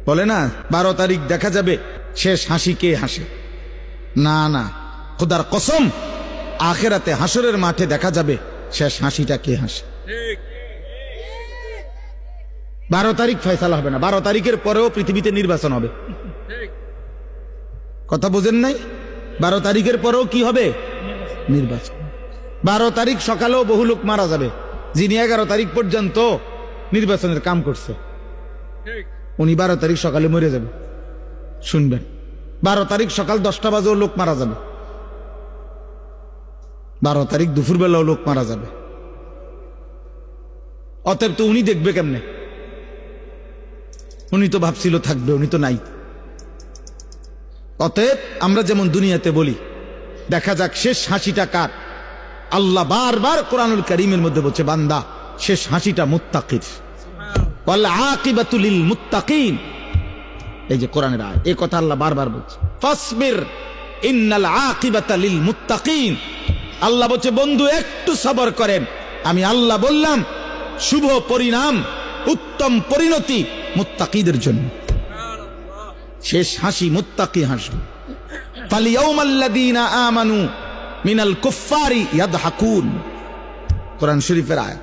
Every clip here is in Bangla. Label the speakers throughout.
Speaker 1: বলে না 12 তারিখ দেখা যাবে শেষ হাসি কে হাসে। না না, খোদার কসম, আখেরাতে হাসরের মাঠে দেখা যাবে শেষ হাসিটা কে হাসে। 12 তারিখ ফয়সালা হবে না, 12 তারিখের পরেও পৃথিবীতে নির্বাচন হবে। কথা বোঝেন নাই? 12 তারিখের পরেও কি হবে? নির্বাচন। 12 তারিখ সকালেও বহু লোক মারা যাবে, যিনি 11 তারিখ পর্যন্ত নির্বাচনের কাম করছে, উনি 12 তারিখ সকালে মরে যাবে। শুনবেন, 12 তারিখ সকাল 10টা বাজেও লোক মারা যাবে, 12 তারিখ দুপুরবেলাও লোক মারা যাবে। অতএব তো উনি দেখবে কেমনে? উনি তো ভাবছিল থাকবে, উনি তো নাই। অতএব আমরা যেমন দুনিয়াতে বলি দেখা যাক শেষ হাসিটা কার, আল্লাহ বারবার কোরআনুল কারীমের মধ্যে বলছে বান্দা শেষ হাসিটা মুত্তাকির, ওয়াল আকিবাতু লিল মুত্তাকিন। এই যে কোরআনের আয়াত, এই কথা আল্লাহ বারবার বলছে, ফাসবির ইন্নাল আকিবাতা লিল মুত্তাকিন। আল্লাহ বলছে বন্ধু একটু সবর করেন, আমি আল্লাহ বললাম শুভ পরিণাম, উত্তম পরিণতি মুত্তাকিদের জন্য। শেষ হাসি মুত্তাকি হাসি। ফালিয়াউমাল্লাযীনা আমানু মিনাল কুফফারি ইয়াদহাকুন, কোরআন শরীফের আয়াত।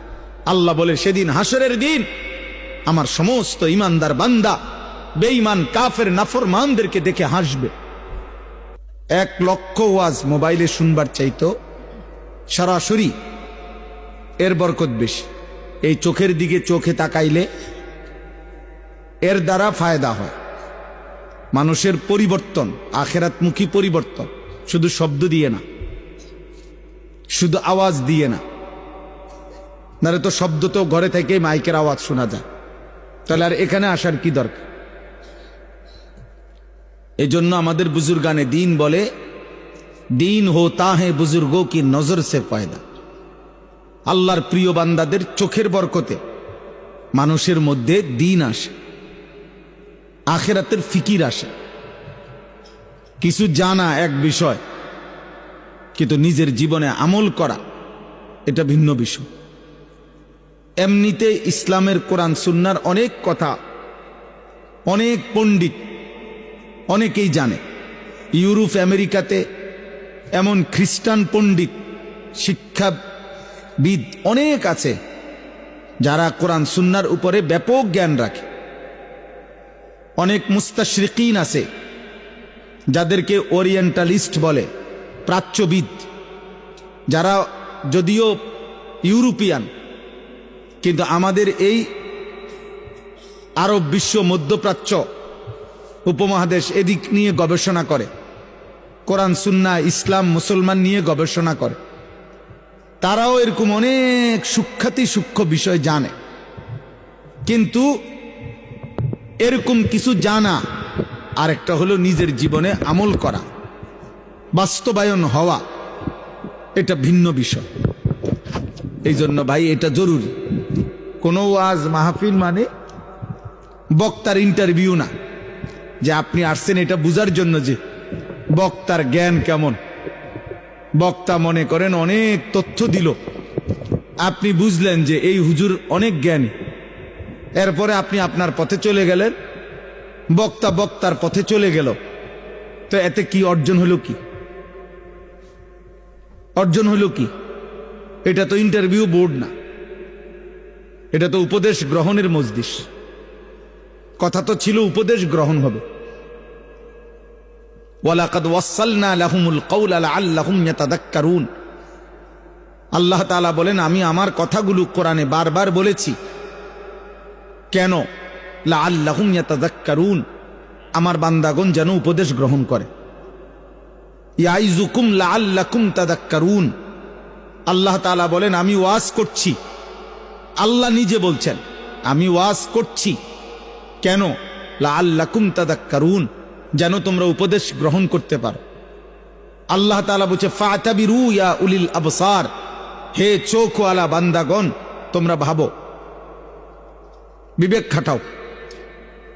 Speaker 1: আল্লাহ বলে সেদিন হাসরের দিন আমার সমস্ত ঈমানদার বান্দা বেঈমান কাফের নাফরমানদেরকে দেখে হাসবে। 1 লক্ষ ওয়াজ মোবাইলে শুনবার চাইতো সরাসরি এর বরকত বেশি। এই চোখের দিকে চোখে তাকাইলে এর দ্বারা ফায়দা হয়, মানুষের পরিবর্তন, আখিরাতমুখী পরিবর্তন, শুধু শব্দ দিয়ে না, শুধু আওয়াজ দিয়ে না। নারে তো শব্দ তো ঘরে থেকে মাইকের আওয়াজ শোনা যায়, তাহলে আর এখানে আসার কি দরকার? এই জন্য আমাদের বুজুর্গানে দিন বলে দিন হোতা হে বুজুর্গো কি নজর সে পয়দা। আল্লাহর প্রিয় বান্দাদের চোখের বরকতে মানুষের মধ্যে দিন আসে, আখিরাতের ফিকির আসে। কিছু জানা এক বিষয়, কিন্তু নিজের জীবনে আমল করা এটা ভিন্ন বিষয়। এমনিতে ইসলামের কোরআন সুন্নাহর অনেক কথা অনেক পণ্ডিত অনেকেই জানে। ইউরোপ আমেরিকাতে এমন খ্রিস্টান পণ্ডিত শিক্ষাবিদ অনেক আছে যারা কোরআন সুন্নাহর উপরে ব্যাপক জ্ঞান রাখে। অনেক মুস্তাশরিকিন আছে যাদেরকে ওরিয়েন্টালিস্ট বলে, প্রাচ্যবিদ, যারা যদিও ইউরোপিয়ান কিন্তু আমাদের এই আরব বিশ্ব, মধ্যপ্রাচ্য উপমহাদেশ এদিক নিয়ে গবেষণা করে, কোরআন সুন্নাহ ইসলাম মুসলমান নিয়ে গবেষণা করে। তারাও এরকম অনেক সূক্ষ্ম বিষয় জানে, কিন্তু এরকম কিছু জানা আর একটা হলো নিজের জীবনে আমল করা, বাস্তবায়ন হওয়া, এটা ভিন্ন বিষয়। এই জন্য ভাই এটা জরুরি। কোনো ওয়াজ মাহফিল মানে বক্তার ইন্টারভিউ না, যে আপনি আসছেন এটা বুঝার জন্য যে বক্তার জ্ঞান কেমন। বক্তা মনে করেন অনেক তথ্য দিল, আপনি বুঝলেন যে এই হুজুর অনেক জ্ঞানী, এরপরে আপনি আপনার পথে চলে গেলেন, বক্তা বক্তার পথে চলে গেল, তো এতে কি অর্জন হলো? কি অর্জন হলো? কি? এটা তো ইন্টারভিউ বোর্ড না, এটা তো উপদেশ গ্রহণের মজলিস। কথা তো ছিল উপদেশ গ্রহণ হবে। ওয়ালাকাদ ওয়াসালনা লাহুমুল কওলা লাআল্লাহুম ইয়াতাযাক্কারুন। আল্লাহ তাআলা বলেন আমি আমার কথাগুলো কোরআনে বারবার বলেছি, কেন? লাআল্লাহুম ইয়াতাযাক্কারুন, আমার বান্দাগণ যেন উপদেশ গ্রহণ করে। ইয়াইযুকুম লাআল্লাকুম তাযাক্কারুন। আল্লাহ তাআলা বলেন আমি ওয়াজ করছি, আল্লাহ নিজে বলছেন আমি ওয়াজ করছি, কেন? লাআল্লাকুম তাযাক্কারুন, যেন তোমরা উপদেশ গ্রহণ করতে পারো। আল্লাহ তাআলা বলছে ফাতাবিরু ইয়া উলিল আবসার, হে চোখওয়ালা বান্দাগণ তোমরা ভাবো, বিবেক খাটাও।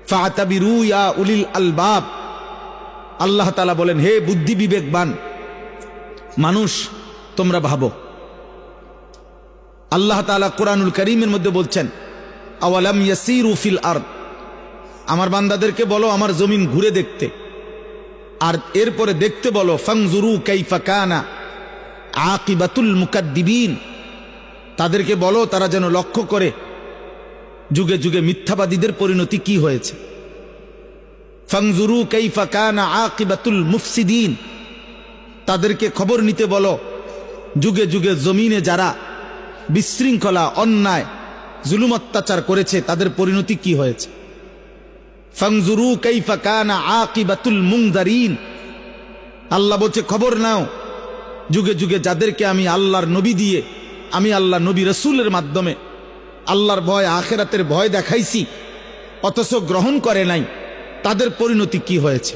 Speaker 1: ফাতাবিরু ইয়া উলিল আলবাব, আল্লাহ তাআলা বলেন হে বুদ্ধি বিবেকবান মানুষ তোমরা ভাবো। আল্লাহ তাআলা কোরআনুল কারীমের মধ্যে বলছেন আওয়ালাম ইয়াসিরু ফিল আরদ, আমার বান্দাদেরকে বলো আমার জমিন ঘুরে দেখতে, আর এরপরে দেখতে বলো ফানজুরু কাইফা কানা আকিবাতুল মুকাদ্দিবিন। তাদেরকে বলো তারা যেন লক্ষ্য করে যুগে যুগে মিথ্যাবাদীদের পরিণতি কি হয়েছে। ফানজুরু কাইফা কানা আকিবাতুল মুফসিদিন। তাদেরকে খবর নিতে বলো যুগে যুগে জমিনে যারা বিশৃঙ্খলা, অন্যায়, জুলুম, অত্যাচার করেছে তাদের পরিণতি কি হয়েছে। ফানজুরু কাইফা কানা আকিবাতুল মুনজারিন। আল্লাহ বলছে খবর নাও যুগে যুগে যাদেরকে আমি আল্লাহর নবী দিয়ে, আমি আল্লাহ নবী রসুলের মাধ্যমে আল্লাহর ভয়, আখিরাতের ভয় দেখাইছি, অথচ গ্রহণ করে নাই, তাদের পরিণতি কি হয়েছে।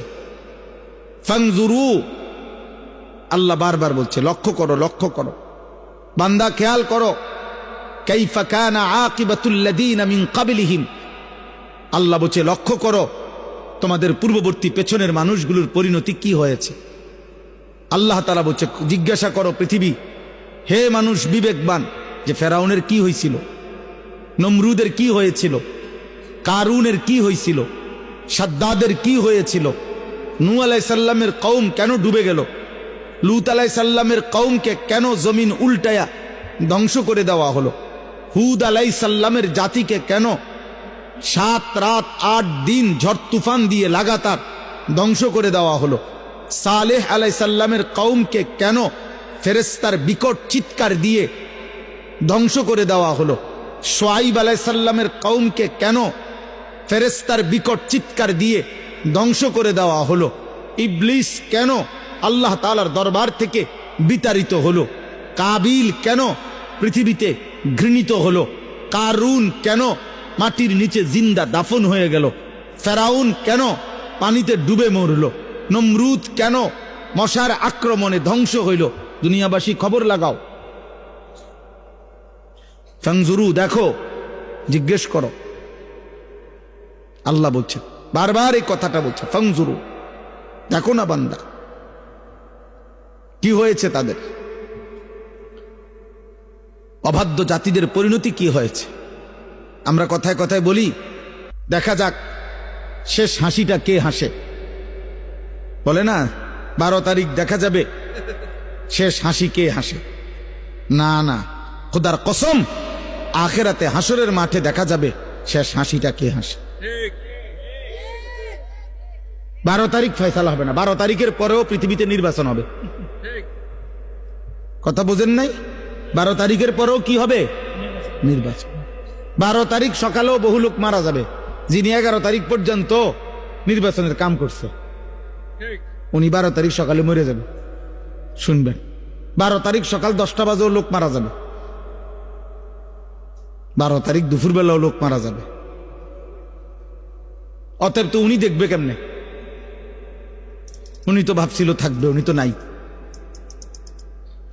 Speaker 1: ফানজুরু, আল্লাহ বারবার বলছে লক্ষ্য করো, লক্ষ্য করো বান্দা, খেয়াল করো। কাইফা কানা আকিবাতুল লাযীনা মিন ক্বাবলিহিম। আল্লাহ বলছে লক্ষ্য করো তোমাদের পূর্ববর্তী পেছনের মানুষগুলোর পরিণতি কি হয়েছে। আল্লাহ তাআলা বলছে জিজ্ঞাসা করো পৃথিবী, হে মানুষ বিবেকবান, যে ফেরাউনের কি হয়েছিল, নমরুদের কি হয়েছিল, কারুনের কি হয়েছিল, সাদ্দাদের কি হয়েছিল, নূহ আলাইহিস সালামের কওম কেন ডুবে গেল, লূত আলাইহিস সালামের কওমকে কেন জমিন উল্টায়া ধ্বংস করে দেওয়া হলো, হুদ আলাইহিস সালামের জাতিকে কেন 7 রাত 8 দিন ঝড় তুফান দিয়ে লাগাতার ধ্বংস করে দেওয়া হলো, সালেহ আলাইহিস সালামের কওমকে কেন ফেরেশতার বিকট চিৎকার দিয়ে ধ্বংস করে দেওয়া হলো, শুআইব আলাইহিস সালামের কওমকে কেন ফেরেশতার বিকট চিৎকার দিয়ে ধ্বংস করে দেওয়া হলো, ইবলিস কেন আল্লাহ তাআলার দরবার থেকে বিতাড়িত হলো, কাবিল কেন পৃথিবীতে ঘৃণিত হলো, কারুন কেন মাটির নিচে জিন্দা দাফন হয়ে গেল, ফেরাউন কেন পানিতে ডুবে মরল, নমরুদ কেন মশার আক্রমণে ধ্বংস হইল। দুনিয়াবাসী খবর লাগাও, ফানজুরু, দেখো, জিজ্ঞেস করো। আল্লাহ বলছে, বারবার এই কথাটা বলছে, ফানজুরু, দেখো না বান্দা কি হয়েছে তাদের, অবাধ্য জাতিদের পরিণতি কি হয়েছে। আমরা কথায় কথায় বলি দেখা যাক শেষ হাসিটা কে হাসে, বলে না 12 তারিখ দেখা যাবে শেষ হাসি কে হাসে। না না, খোদার কসম, আখিরাতে হাসরের মাঠে দেখা যাবে শেষ হাসিটা কে হাসে। 12 তারিখ ফয়সালা হবে না, 12 তারিখের পরেও পৃথিবীতে নির্বাচন হবে। কথা বোঝেন নাই? 12 তারিখের পরেও কি হবে? নির্বাচন। 12 তারিখ সকালেও বহু লোক মারা যাবে, যিনি 11 তারিখ পর্যন্ত নির্বাচনের কাম করছে, উনি 12 তারিখ সকালে মরে যাবে। শুনবেন, 12 তারিখ সকাল 10টা বাজেও লোক মারা যাবে, 12 তারিখ দুপুরবেলাও লোক মারা যাবে। অতএব তো উনি দেখবে কেমনে? উনি তো ভাবছিল থাকবে, উনি তো নাই।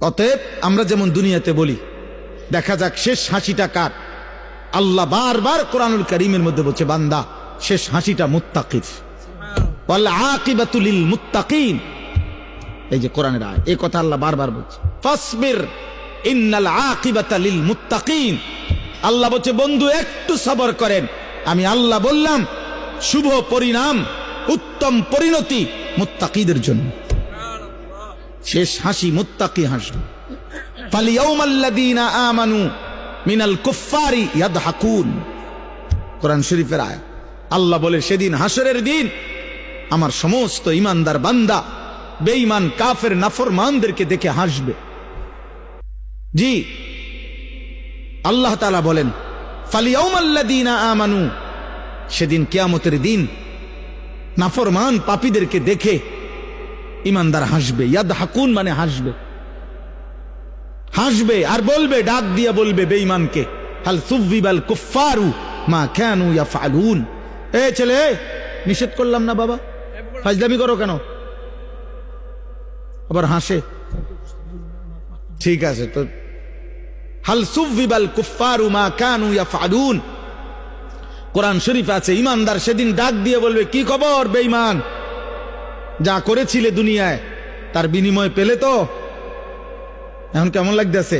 Speaker 1: অতএব আমরা যেমন দুনিয়াতে বলি দেখা যাক শেষ হাসিটা কার, আল্লাহ বারবার কোরআনুল কারীমের মধ্যে বলছে বান্দা শেষ হাসিটা মুত্তাকির, ওয়াল আকিবাতু লিল মুত্তাকিন। এই যে কোরআনের আয়াত, এই কথা আল্লাহ বারবার বলছে, ফাসবির ইন্নাল আকিবাতা লিল মুত্তাকিন। আল্লাহ বলছে বন্ধু একটু সবর করেন, আমি আল্লাহ বললাম শুভ পরিণাম, উত্তম পরিণতি মুত্তাকিদের জন্য। শেষ হাসি মুত্তাকি হাসবে। ফালিয়াউমাল্লাযীনা আমানু মিনাল কুফফারি ইয়াদহাকুন। কোরআন শরীফের আয়াত। আল্লাহ বলে সেদিন হাসরের দিন আমার সমস্ত ঈমানদার বান্দা বেঈমান কাফের নাফরমানদেরকে দেখে হাসবে। জি, আল্লাহ তাআলা বলেন ফালিয়াউমাল্লাযীনা আমানু, সেদিন কিয়ামতের দিন নাফরমান পাপীদেরকে দেখে ঈমানদার হাসবে। ইয়াদহাকুন মানে হাসবে, হাসবে আর বলবে, ডাক দিয়া বলবে বেঈমানকে, হাল সুযিবাল কুফফারু মা কানু ইয়াফআলুন। এ ছেলে, নিষেধ করলাম না বাবা, ফাজলামি করো কেন? আবার হাসে। ঠিক আছে তো, হাল সুযিবাল কুফফারু মা কানু ইয়াফআলুন। কোরআন শরীফ আছে ঈমানদার সেদিন ডাক দিয়ে বলবে, কি খবর বেঈমান, যা করেছিলে দুনিয়ায় তার বিনিময় পেলে তো? এখন কেমন লাগতেছে?